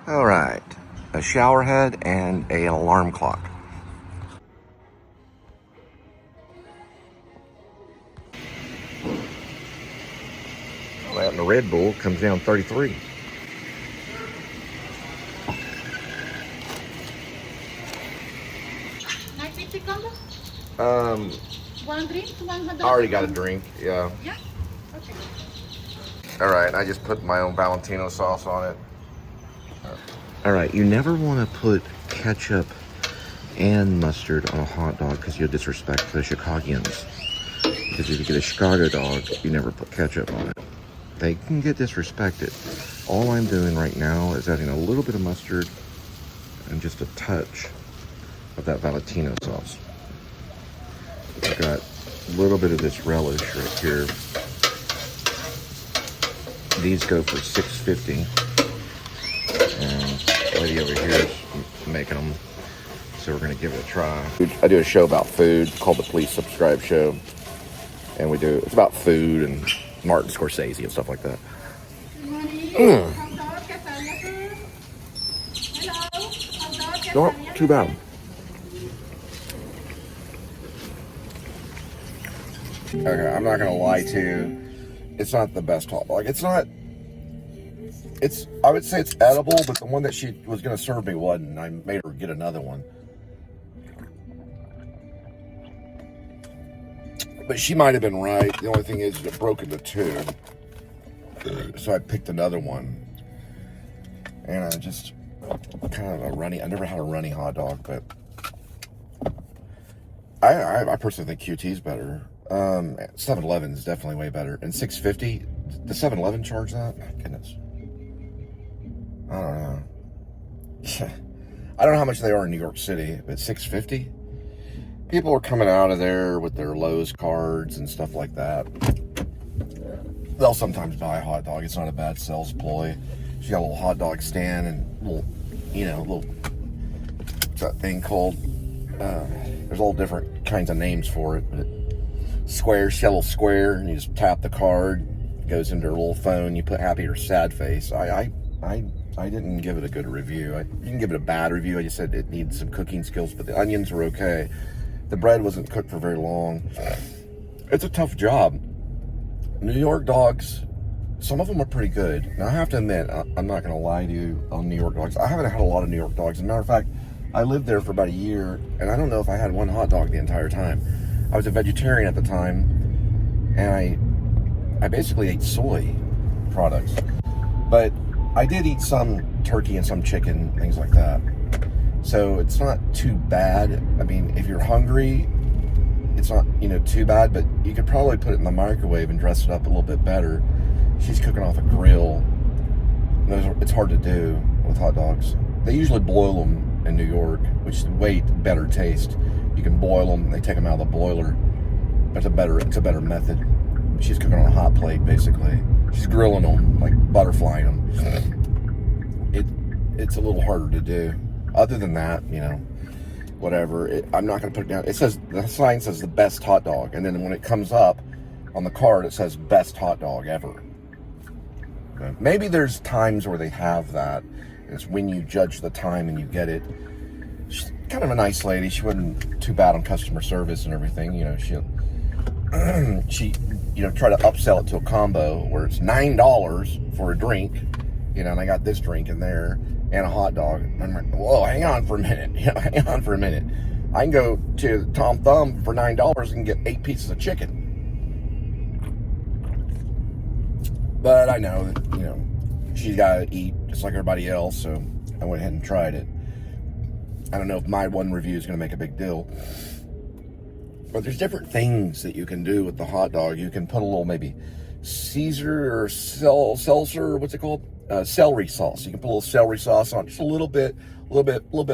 All right, a shower head and an alarm clock. Well, and the Red Bull comes down 33. One drink, one hot dog. I already got a drink, yeah. Yeah? Okay. All right, I just put my own Valentino sauce on it. All right, you never want to put ketchup and mustard on a hot dog because you'll disrespect the Chicagoans. Because if you get a Chicago dog, you never put ketchup on it. They can get disrespected. All I'm doing right now is adding a little bit of mustard and just a touch of that Valentino sauce. I've got a little bit of this relish right here. These go for $6.50. And the lady over here is making them, so we're gonna give it a try. I do a show about food called the Please Subscribe Show, and it's about food and Martin Scorsese and stuff like that. Not too bad. Okay, I'm not gonna lie to you. It's not the best hot dog. I would say it's edible, but the one that she was gonna serve me wasn't. I made her get another one. But she might have been right. The only thing is it broke into two. So I picked another one. And I just kind of I never had a runny hot dog, but I personally think QT is better. 7-Eleven is definitely way better. And $6.50, the 7-Eleven charge that? My goodness. I don't know. I don't know how much they are in New York City, but $6.50? People are coming out of there with their Lowe's cards and stuff like that. They'll sometimes buy a hot dog. It's not a bad sales ploy. She got a little hot dog stand and what's that thing called? There's all different kinds of names for it, but square, she got a little square, and you just tap the card, it goes into her little phone, you put happy or sad face. I didn't give it a good review. I didn't give it a bad review. I just said it needs some cooking skills, but the onions were okay. The bread wasn't cooked for very long. It's a tough job. New York dogs, some of them are pretty good. Now I have to admit, I'm not gonna lie to you on New York dogs. I haven't had a lot of New York dogs. As a matter of fact, I lived there for about a year, and I don't know if I had one hot dog the entire time. I was a vegetarian at the time, and I basically ate soy products. But I did eat some turkey and some chicken, things like that. So it's not too bad. I mean, if you're hungry, it's not, too bad, but you could probably put it in the microwave and dress it up a little bit better. She's cooking off a grill. It's hard to do with hot dogs. They usually boil them in New York, which is way better taste. You can boil them, they take them out of the boiler. It's a better method. She's cooking on a hot plate, basically. She's grilling them, like butterflying them. It's a little harder to do. Other than that, whatever. I'm not going to put it down. The sign says the best hot dog, and then when it comes up on the card, it says best hot dog ever. Okay. Maybe there's times where they have that. It's when you judge the time and you get it. She's kind of a nice lady. She wasn't too bad on customer service and everything. She try to upsell it to a combo where it's $9 for a drink, and I got this drink in there and a hot dog. I'm like, whoa, hang on for a minute. Hang on for a minute. I can go to Tom Thumb for $9 and get 8 pieces of chicken. But I know that, she's got to eat just like everybody else, so I went ahead and tried it. I don't know if my one review is going to make a big deal. But there's different things that you can do with the hot dog. You can put a little maybe Caesar or seltzer, what's it called? Celery sauce. You can put a little celery sauce on, just a little bit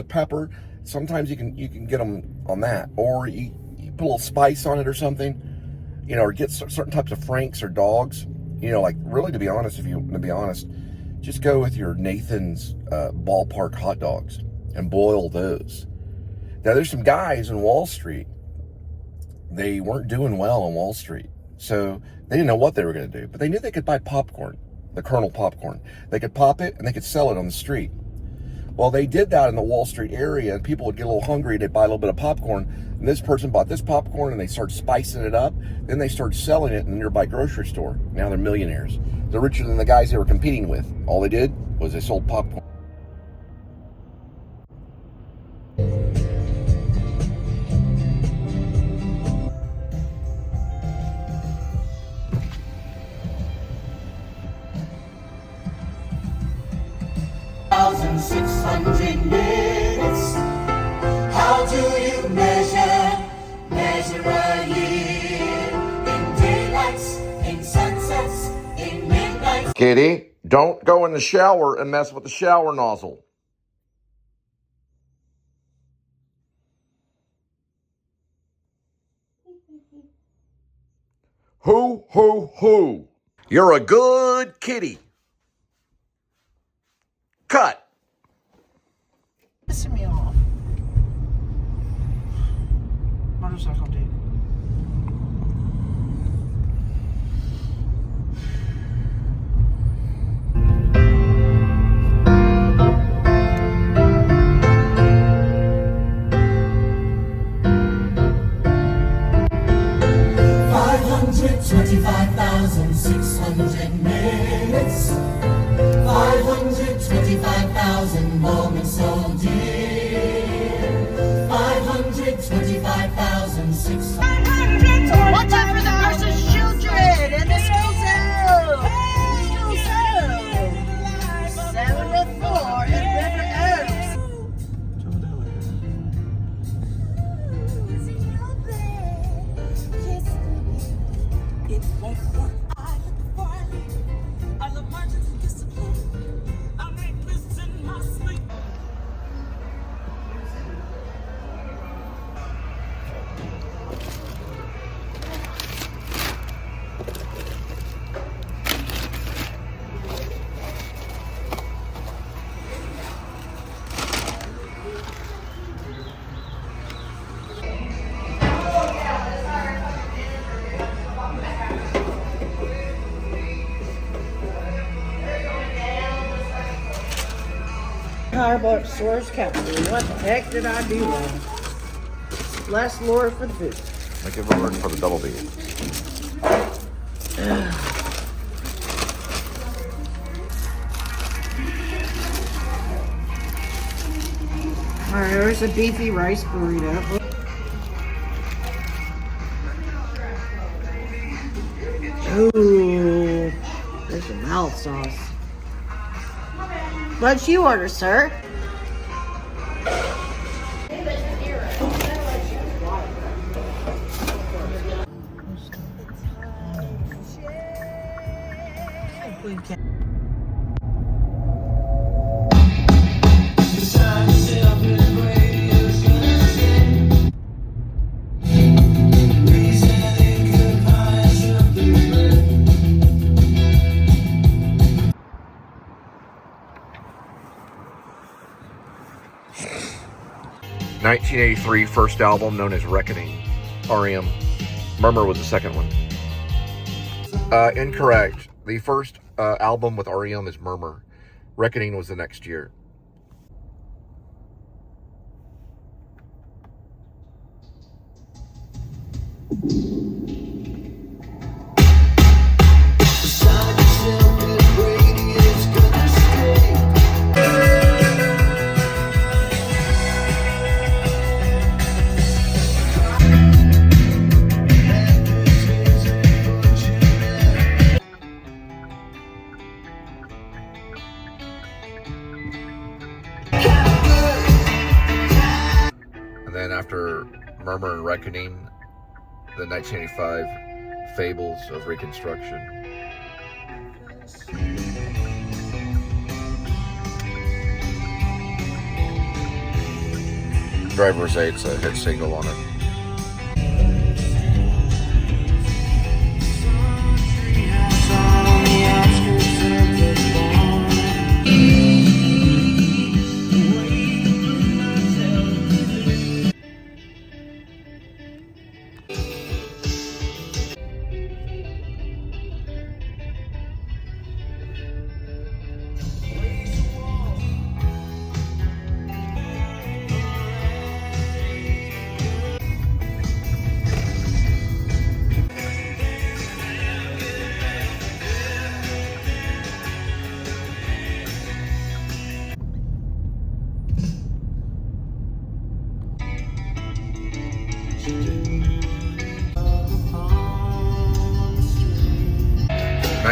pepper. Sometimes you can get them on that, or you put a little spice on it or something, or get certain types of Franks or dogs. Like really, to be honest, just go with your Nathan's ballpark hot dogs and boil those. Now, there's some guys in Wall Street. They weren't doing well on Wall Street, so they didn't know what they were going to do, but they knew they could buy popcorn, the Colonel popcorn. They could pop it and they could sell it on the street. Well, they did that in the Wall Street area, and people would get a little hungry. They'd buy a little bit of popcorn, and this person bought this popcorn, and they started spicing it up. Then they started selling it in the nearby grocery store. Now they're millionaires. They're richer than the guys they were competing with. All they did was they sold popcorn. Minutes. How do you measure a year? In daylights, in sunsets, in midnights. Kitty, don't go in the shower and mess with the shower nozzle. Hoo, hoo, hoo. You're a good kitty. Cut. Pissing me off. Motorcycle dude. $525,600 minutes. 525,000 moments so dear. 525,600. Watch out for the horse's children in the school zone. School zone. 704 in River Oaks. It won't work. I look for a lead. I love margins and discipline. I make this in my sleep. Powerboat Source Captain. What the heck did I do wrong? Less lure for the food. I give a word for the double B. Alright, there's a beefy rice burrito. Ooh, there's some mouth sauce. What'd you order, sir? (1983) first album known as Reckoning. REM. Murmur was the second one. Incorrect. The first album with REM is Murmur. Reckoning was the next year. And then after Murmur and Reckoning, the 1985 Fables of Reconstruction. Driver's Eight's a hit single on it.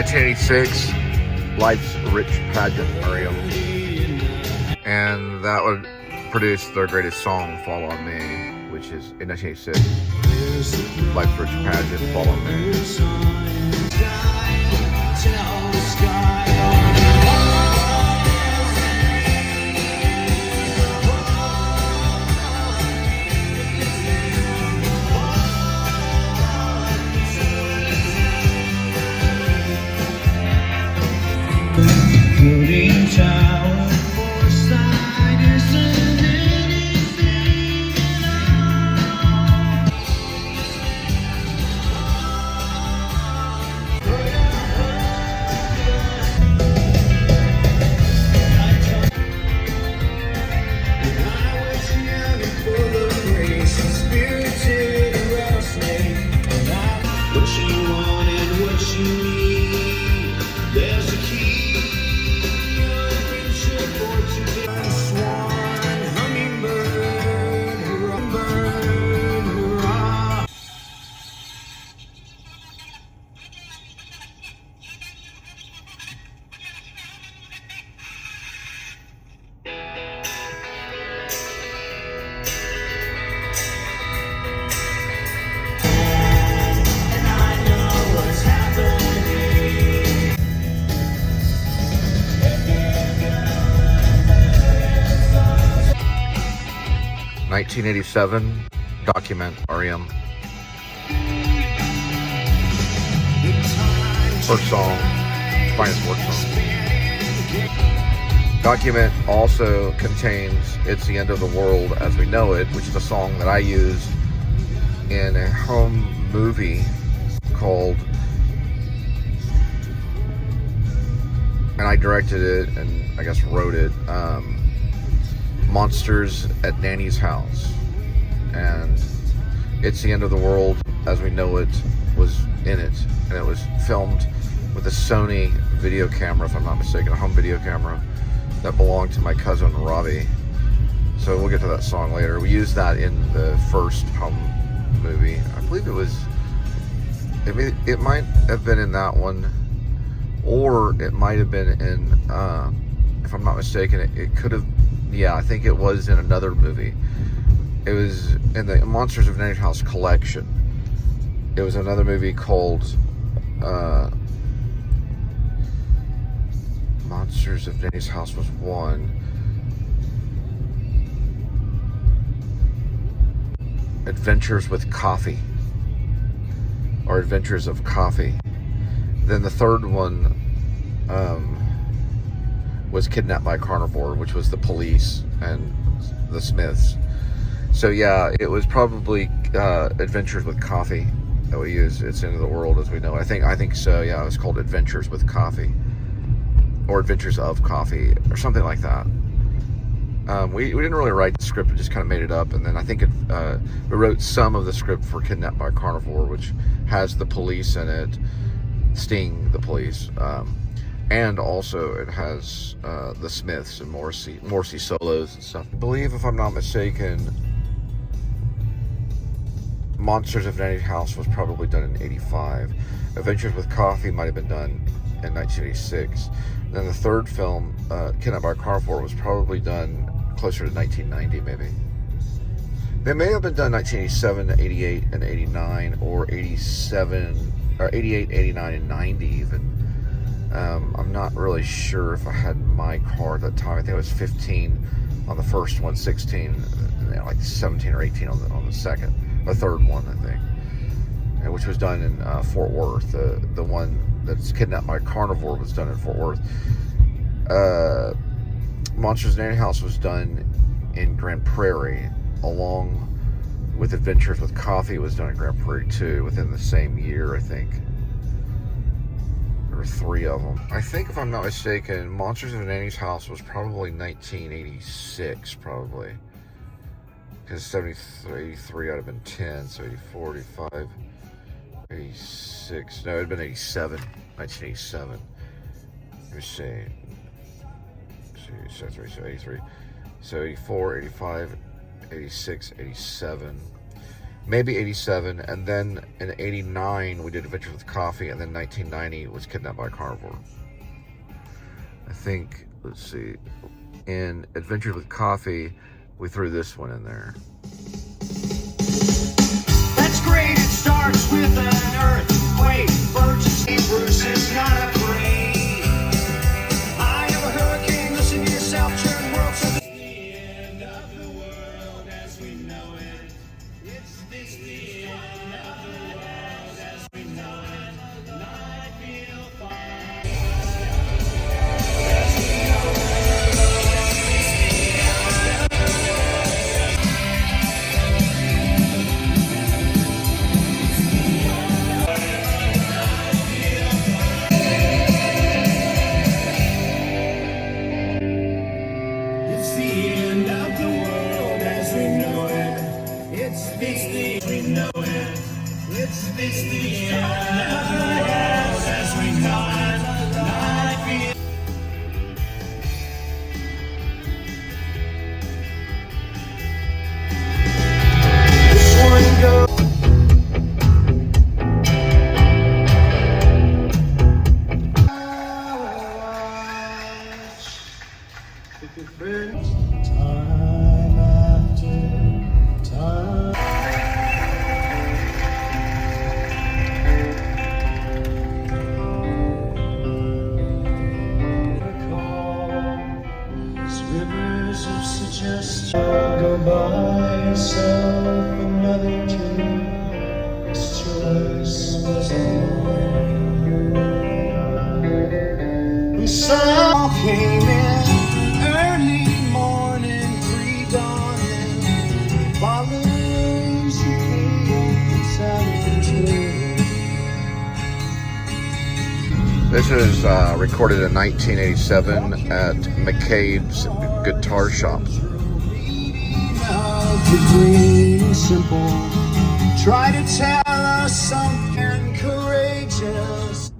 1986, Life's Rich Pageant, REM. And that would produce their greatest song, Fall On Me, which is in 1986, Life's Rich Pageant, Fall On Me. Tower, foresight isn't anything at what you want and what you need. There's a key. Swan, hummingbird, rock. 1987, Document, REM. First song, finest work song. Document also contains It's the End of the World as We Know It, which is a song that I used in a home movie called, and I directed it and I guess wrote it, Monsters at Nanny's House. And It's the End of the World as We Know It was in it, and it was filmed with a Sony video camera, if I'm not mistaken, a home video camera that belonged to my cousin Robbie. So we'll get to that song later. We used that in the first home movie. I believe it might have been in that one, or it might have been in, if I'm not mistaken, it could have, yeah, I think it was in another movie. It was in the Monsters of Nanny's House collection. It was another movie called Monsters of Nanny's House was one. Adventures with Coffee, or Adventures of Coffee. Then the third one was Kidnapped by a Carnivore, which was the police and the Smiths. So yeah, it was probably Adventures with Coffee that we used. It's the End of the World as We Know it. I think so. Yeah, it was called Adventures with Coffee, or Adventures of Coffee, or something like that. We didn't really write the script; we just kind of made it up. And then I think we wrote some of the script for Kidnapped by a Carnivore, which has the police in it, Sting the police, and also it has the Smiths and Morrissey solos and stuff. I believe, if I'm not mistaken, Monsters of Nanny's House was probably done in '85. Adventures with Coffee might have been done in 1986. Then the third film, Kidnapped by a Carnivore, was probably done closer to 1990, maybe. It may have been done 1987, 88, and 89, or 87, or 88, 89, and 90 even. I'm not really sure if I had my car at that time. I think it was 15 on the first one, 16, like 17 or 18 on the second, the third one, I think, which was done in Fort Worth. The one that's Kidnapped by a Carnivore was done in Fort Worth. Monsters of Nanny's House was done in Grand Prairie, along with Adventures with Coffee was done in Grand Prairie too, within the same year, I think. There were three of them. I think, if I'm not mistaken, Monsters of Nanny's House was probably 1986, probably. Because 73, 83 would have been 10, so 84, 85, 86. No, it would have been 87, 1987. Let me see. So 83. So 84, 85, 86, 87. maybe 87, and then in 89 we did Adventures with Coffee, and then 1990 was Kidnapped by a Carnivore. I think, let's see, in Adventures with Coffee we threw this one in there. That's great, it starts with an earthquake. Birds and Bruce is not afraid. I am a hurricane, listen to yourself, turn world to the end of the world as we know it. It's this the end of the world as we know it. And I feel fine. It's the end of the world as we know it. It's the we know it. It's the end of the world as we know it. And I feel this one goes. Time after time. These rivers of suggestion go by, self another dream. This choice was mine. And some came in early morning, pre-dawning. Follows the cadence of the trail. This is recorded in 1987 at McCabe's Guitar Shop. The green and simple. Try to tell us something courageous.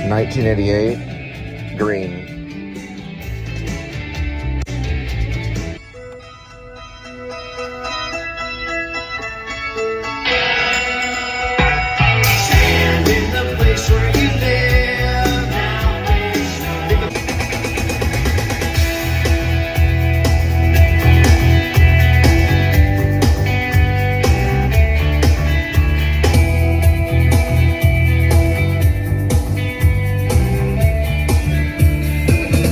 In 1988, Green. Stand in the place where you live now.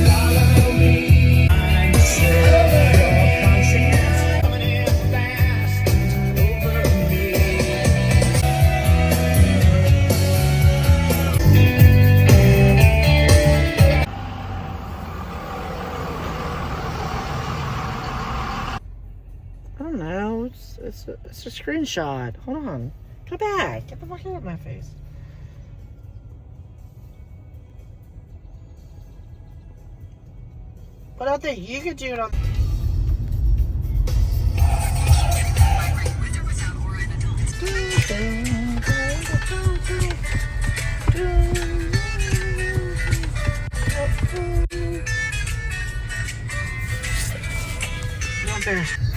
Follow me. I'm sure your conscience coming in fast over me. I don't know. It's a screenshot. Hold on. Come back. Get the fuck out of my face. But I think you could do it on. No embarrassment.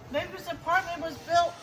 Maybe this apartment was built.